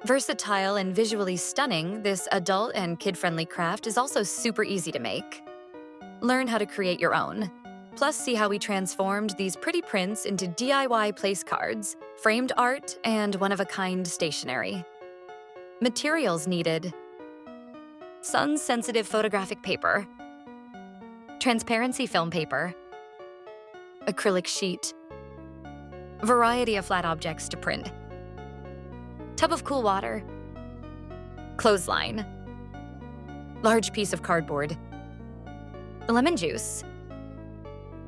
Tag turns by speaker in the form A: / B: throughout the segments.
A: Versatile and visually stunning, this adult and kid-friendly craft is also super easy to make. Learn how to create your own. Plus, see how we transformed these pretty prints into DIY place cards, framed art, and one-of-a-kind stationery. Materials needed: sun-sensitive photographic paper, transparency film paper, acrylic sheet, variety of flat objects to print, tub of cool water, clothesline, large piece of cardboard, lemon juice.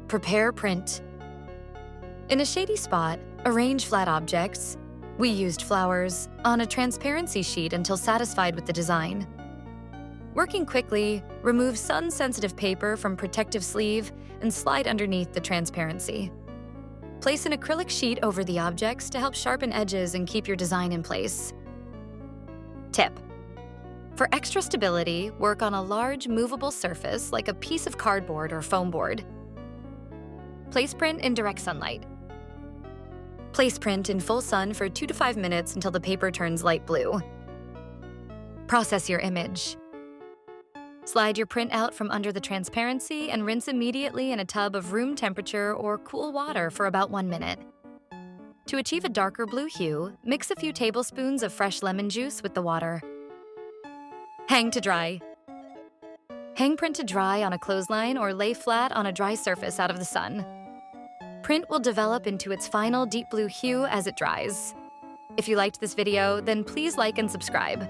A: Prepare print. In a shady spot, arrange flat objects. We used flowers on a transparency sheet until satisfied with the design. Working quickly, remove sun-sensitive paper from protective sleeve and slide underneath the transparency. Place an acrylic sheet over the objects to help sharpen edges and keep your design in place. Tip: for extra stability, work on a large movable surface like a piece of cardboard or foam board. Place print in direct sunlight. Place print in full sun for 2 to 5 minutes until the paper turns light blue. Process your image. Slide your print out from under the transparency and rinse immediately in a tub of room temperature or cool water for about 1 minute. To achieve a darker blue hue, mix a few tablespoons of fresh lemon juice with the water. Hang to dry. Hang print to dry on a clothesline or lay flat on a dry surface out of the sun. Print will develop into its final deep blue hue as it dries. If you liked this video, then please like and subscribe.